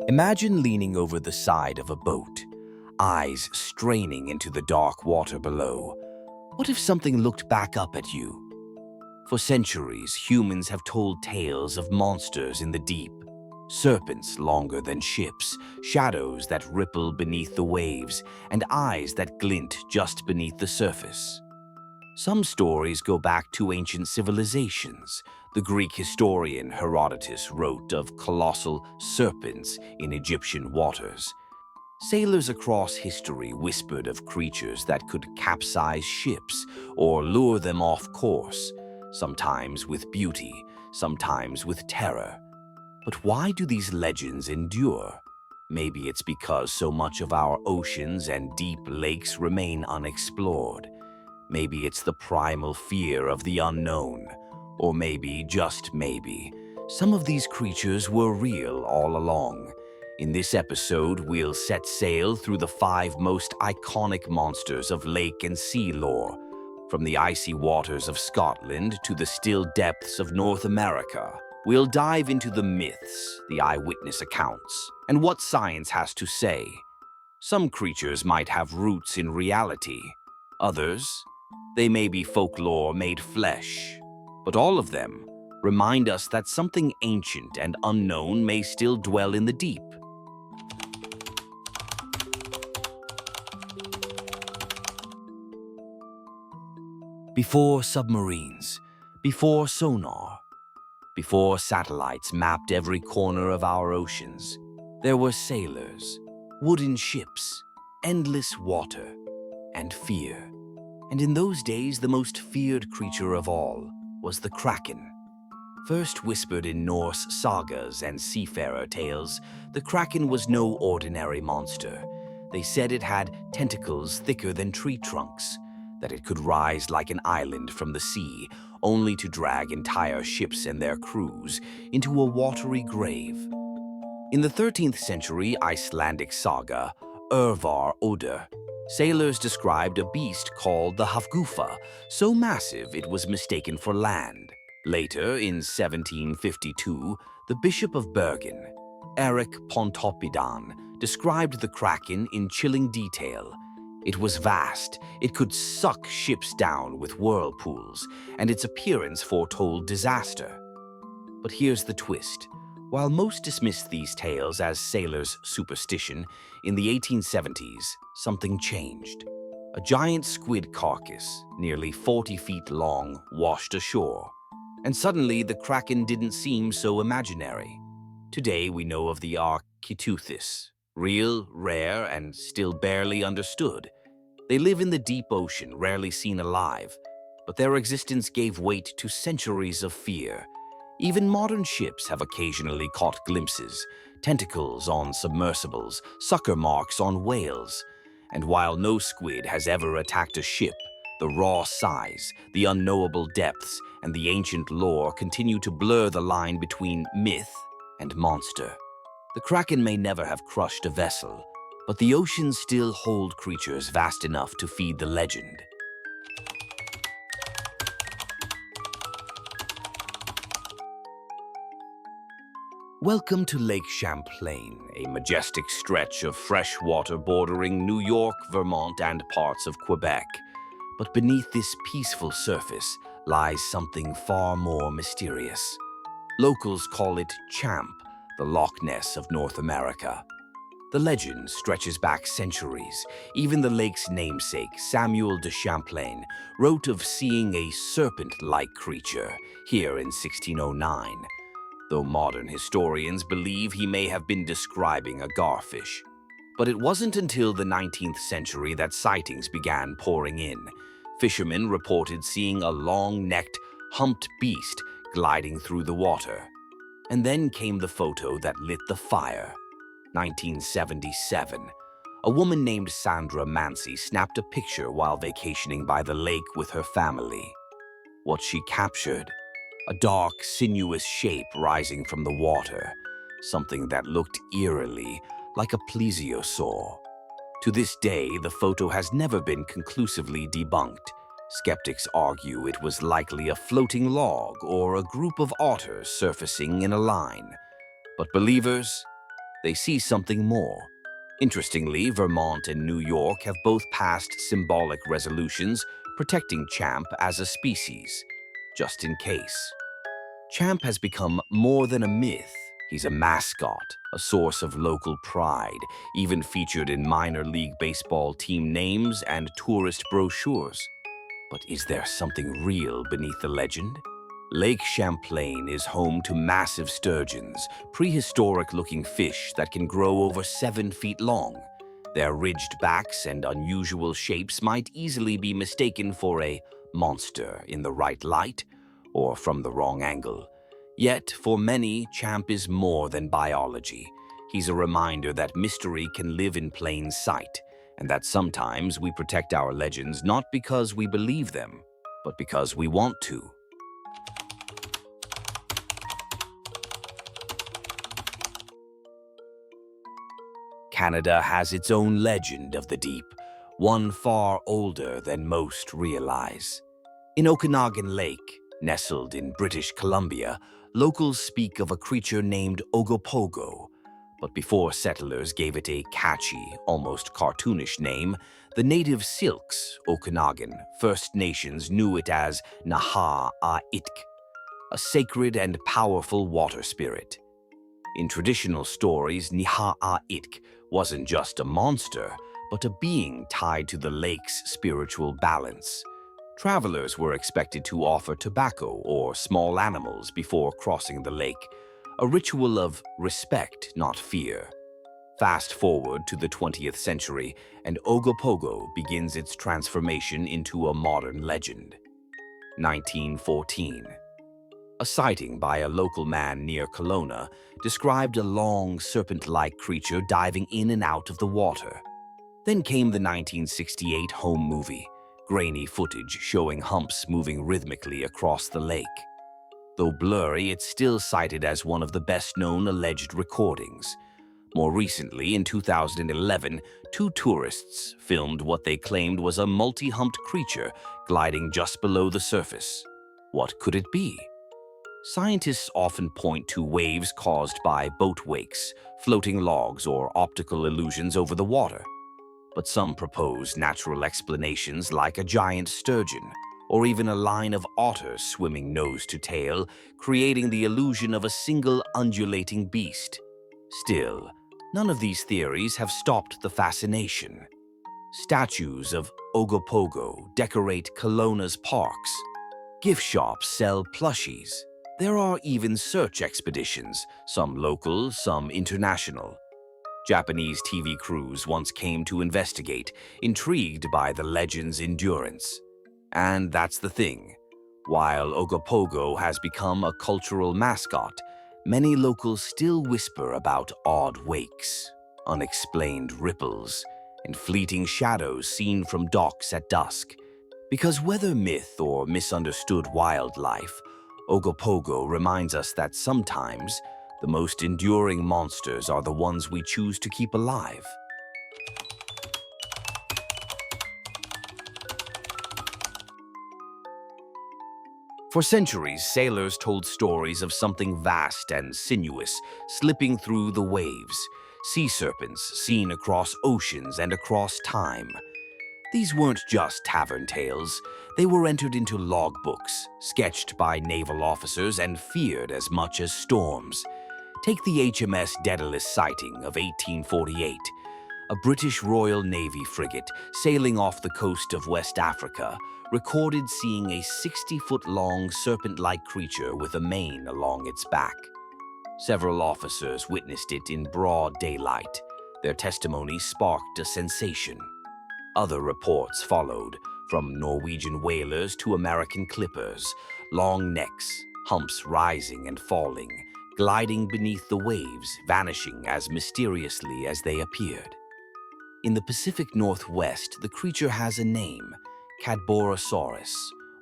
Imagine leaning over the side of a boat, eyes straining into the dark water below. What if something looked back up at you? For centuries, humans have told tales of monsters in the deep. Serpents longer than ships, shadows that ripple beneath the waves, and eyes that glint just beneath the surface. Some stories go back to ancient civilizations. The Greek historian Herodotus wrote of colossal serpents in Egyptian waters. Sailors across history whispered of creatures that could capsize ships or lure them off course, sometimes with beauty, sometimes with terror. But why do these legends endure? Maybe it's because so much of our oceans and deep lakes remain unexplored. Maybe it's the primal fear of the unknown. Or maybe, just maybe, some of these creatures were real all along. In this episode, we'll set sail through the 5 most iconic monsters of lake and sea lore, from the icy waters of Scotland to the still depths of North America. We'll dive into the myths, the eyewitness accounts, and what science has to say. Some creatures might have roots in reality. Others, they may be folklore made flesh. But all of them remind us that something ancient and unknown may still dwell in the deep. Before submarines, before sonar, before satellites mapped every corner of our oceans, there were sailors, wooden ships, endless water, and fear. And in those days, the most feared creature of all was the Kraken. First whispered in Norse sagas and seafarer tales, the Kraken was no ordinary monster. They said it had tentacles thicker than tree trunks, that it could rise like an island from the sea, only to drag entire ships and their crews into a watery grave. In the 13th century Icelandic saga, Örvar Odr, sailors described a beast called the Hafgufa, so massive it was mistaken for land. Later, in 1752, the Bishop of Bergen, Erik Pontoppidan, described the Kraken in chilling detail. It was vast, it could suck ships down with whirlpools, and its appearance foretold disaster. But here's the twist. While most dismissed these tales as sailors' superstition, in the 1870s, something changed. A giant squid carcass, nearly 40 feet long, washed ashore. And suddenly, the Kraken didn't seem so imaginary. Today, we know of the Architeuthis, real, rare, and still barely understood. They live in the deep ocean, rarely seen alive, but their existence gave weight to centuries of fear. Even modern ships have occasionally caught glimpses, tentacles on submersibles, sucker marks on whales. And while no squid has ever attacked a ship, the raw size, the unknowable depths, and the ancient lore continue to blur the line between myth and monster. The Kraken may never have crushed a vessel, but the oceans still hold creatures vast enough to feed the legend. Welcome to Lake Champlain, a majestic stretch of fresh water bordering New York, Vermont, and parts of Quebec. But beneath this peaceful surface lies something far more mysterious. Locals call it Champ, the Loch Ness of North America. The legend stretches back centuries. Even the lake's namesake, Samuel de Champlain, wrote of seeing a serpent-like creature here in 1609, though modern historians believe he may have been describing a garfish. But it wasn't until the 19th century that sightings began pouring in. Fishermen reported seeing a long-necked, humped beast gliding through the water. And then came the photo that lit the fire. 1977. A woman named Sandra Mancy snapped a picture while vacationing by the lake with her family. What she captured? A dark, sinuous shape rising from the water, something that looked eerily like a plesiosaur. To this day, the photo has never been conclusively debunked. Skeptics argue it was likely a floating log or a group of otters surfacing in a line. But believers, they see something more. Interestingly, Vermont and New York have both passed symbolic resolutions protecting Champ as a species, just in case. Champ has become more than a myth. He's a mascot, a source of local pride, even featured in minor league baseball team names and tourist brochures. But is there something real beneath the legend? Lake Champlain is home to massive sturgeons, prehistoric-looking fish that can grow over 7 feet long. Their ridged backs and unusual shapes might easily be mistaken for a monster in the right light or from the wrong angle. Yet, for many, Champ is more than biology. He's a reminder that mystery can live in plain sight, and that sometimes we protect our legends not because we believe them, but because we want to. Canada has its own legend of the deep, one far older than most realize. In Okanagan Lake, nestled in British Columbia, locals speak of a creature named Ogopogo. But before settlers gave it a catchy, almost cartoonish name, the native Silks, Okanagan, First Nations knew it as Naha-a-itk, a sacred and powerful water spirit. In traditional stories, Niha-a-itk wasn't just a monster, but a being tied to the lake's spiritual balance. Travelers were expected to offer tobacco or small animals before crossing the lake, a ritual of respect, not fear. Fast forward to the 20th century, and Ogopogo begins its transformation into a modern legend. 1914. A sighting by a local man near Kelowna described a long, serpent-like creature diving in and out of the water. Then came the 1968 home movie, grainy footage showing humps moving rhythmically across the lake. Though blurry, it's still cited as one of the best-known alleged recordings. More recently, in 2011, two tourists filmed what they claimed was a multi-humped creature gliding just below the surface. What could it be? Scientists often point to waves caused by boat wakes, floating logs, or optical illusions over the water. But some propose natural explanations like a giant sturgeon, or even a line of otters swimming nose to tail, creating the illusion of a single undulating beast. Still, none of these theories have stopped the fascination. Statues of Ogopogo decorate Kelowna's parks. Gift shops sell plushies. There are even search expeditions, some local, some international. Japanese TV crews once came to investigate, intrigued by the legend's endurance. And that's the thing. While Ogopogo has become a cultural mascot, many locals still whisper about odd wakes, unexplained ripples, and fleeting shadows seen from docks at dusk. Because whether myth or misunderstood wildlife, Ogopogo reminds us that sometimes the most enduring monsters are the ones we choose to keep alive. For centuries, sailors told stories of something vast and sinuous slipping through the waves, sea serpents seen across oceans and across time. These weren't just tavern tales. They were entered into logbooks, sketched by naval officers and feared as much as storms. Take the HMS Daedalus sighting of 1848, a British Royal Navy frigate sailing off the coast of West Africa, recorded seeing a 60-foot-long serpent-like creature with a mane along its back. Several officers witnessed it in broad daylight. Their testimony sparked a sensation. Other reports followed, from Norwegian whalers to American clippers, long necks, humps rising and falling, gliding beneath the waves, vanishing as mysteriously as they appeared. In the Pacific Northwest, the creature has a name, Cadborosaurus,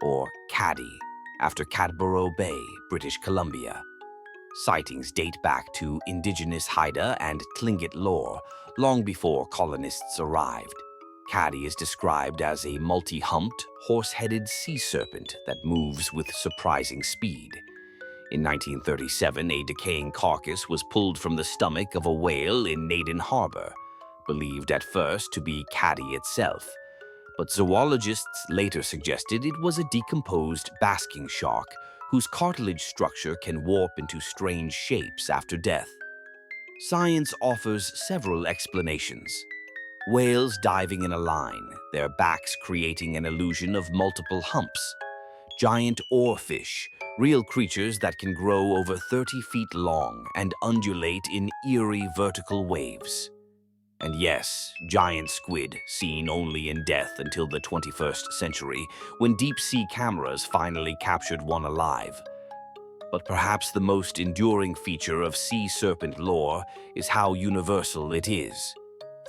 or Caddy, after Cadboro Bay, British Columbia. Sightings date back to indigenous Haida and Tlingit lore, long before colonists arrived. Caddy is described as a multi-humped, horse-headed sea serpent that moves with surprising speed. In 1937, a decaying carcass was pulled from the stomach of a whale in Naden Harbor, believed at first to be Caddy itself. But zoologists later suggested it was a decomposed basking shark whose cartilage structure can warp into strange shapes after death. Science offers several explanations. Whales diving in a line, their backs creating an illusion of multiple humps. Giant oarfish, real creatures that can grow over 30 feet long and undulate in eerie vertical waves. And yes, giant squid, seen only in death until the 21st century, when deep-sea cameras finally captured one alive. But perhaps the most enduring feature of sea serpent lore is how universal it is.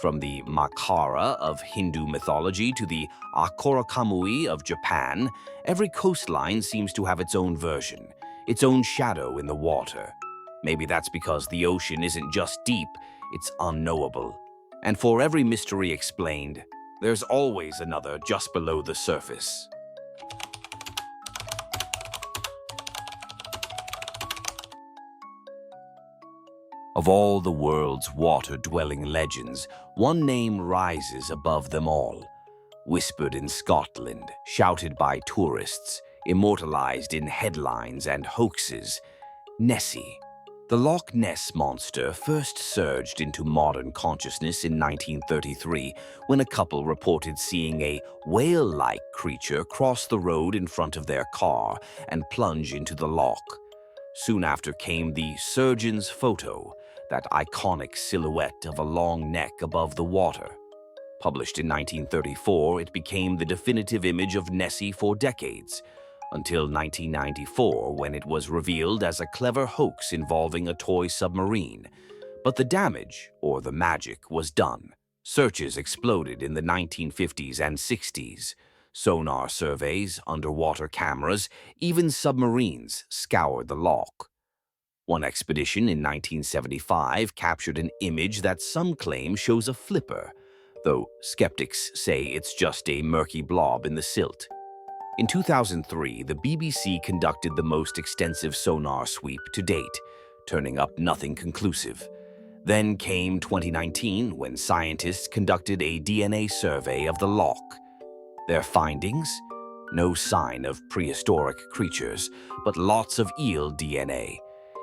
From the Makara of Hindu mythology to the Akorakamui of Japan, every coastline seems to have its own version, its own shadow in the water. Maybe that's because the ocean isn't just deep, it's unknowable. And for every mystery explained, there's always another just below the surface. Of all the world's water-dwelling legends, one name rises above them all. Whispered in Scotland, shouted by tourists, immortalized in headlines and hoaxes, Nessie. The Loch Ness monster first surged into modern consciousness in 1933 when a couple reported seeing a whale-like creature cross the road in front of their car and plunge into the loch. Soon after came the surgeon's photo, that iconic silhouette of a long neck above the water. Published in 1934, it became the definitive image of Nessie for decades, until 1994 when it was revealed as a clever hoax involving a toy submarine. But the damage, or the magic, was done. Searches exploded in the 1950s and 60s. Sonar surveys, underwater cameras, even submarines scoured the loch. One expedition in 1975 captured an image that some claim shows a flipper, though skeptics say it's just a murky blob in the silt. In 2003, the BBC conducted the most extensive sonar sweep to date, turning up nothing conclusive. Then came 2019, when scientists conducted a DNA survey of the loch. Their findings? No sign of prehistoric creatures, but lots of eel DNA.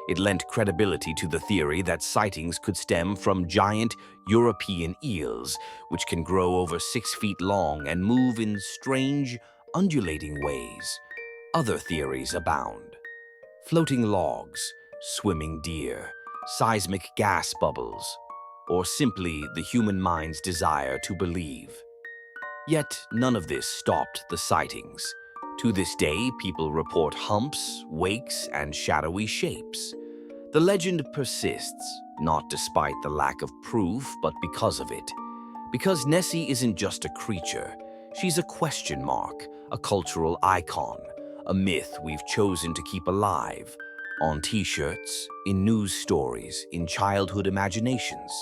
It lent credibility to the theory that sightings could stem from giant European eels, which can grow over 6 feet long and move in strange, undulating ways. Other theories abound. Floating logs, swimming deer, seismic gas bubbles, or simply the human mind's desire to believe. Yet none of this stopped the sightings. To this day, people report humps, wakes, and shadowy shapes. The legend persists, not despite the lack of proof, but because of it. Because Nessie isn't just a creature, she's a question mark, a cultural icon, a myth we've chosen to keep alive, on t-shirts, in news stories, in childhood imaginations.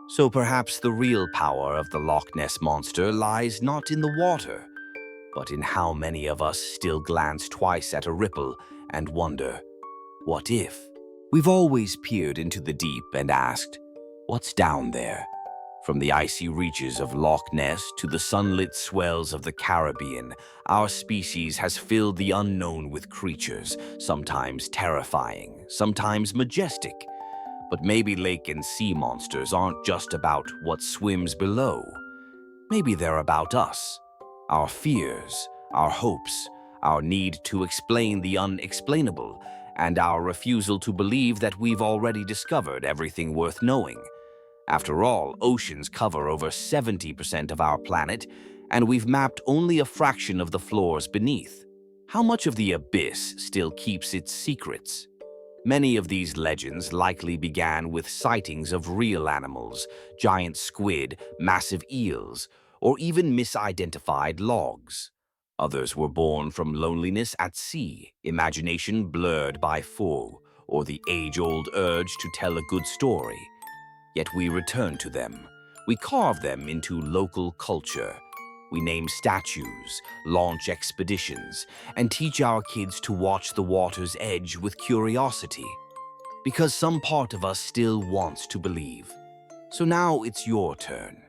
So perhaps the real power of the Loch Ness monster lies not in the water, but in how many of us still glance twice at a ripple and wonder, what if? We've always peered into the deep and asked, what's down there? From the icy reaches of Loch Ness to the sunlit swells of the Caribbean, our species has filled the unknown with creatures, sometimes terrifying, sometimes majestic. But maybe lake and sea monsters aren't just about what swims below. Maybe they're about us, our fears, our hopes, our need to explain the unexplainable, and our refusal to believe that we've already discovered everything worth knowing. After all, oceans cover over 70% of our planet, and we've mapped only a fraction of the floors beneath. How much of the abyss still keeps its secrets? Many of these legends likely began with sightings of real animals, giant squid, massive eels, or even misidentified logs. Others were born from loneliness at sea, imagination blurred by fog, or the age-old urge to tell a good story. Yet we return to them, We carve them into local culture. We name statues, launch expeditions, and teach our kids to watch the water's edge with curiosity. Because some part of us still wants to believe. So now it's your turn.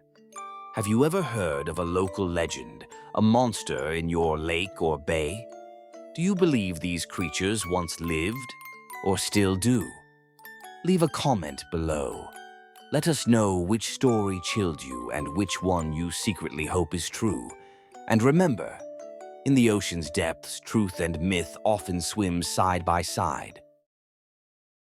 Have you ever heard of a local legend, a monster in your lake or bay? Do you believe these creatures once lived, or still do? Leave a comment below. Let us know which story chilled you and which one you secretly hope is true. And remember, in the ocean's depths, truth and myth often swim side by side.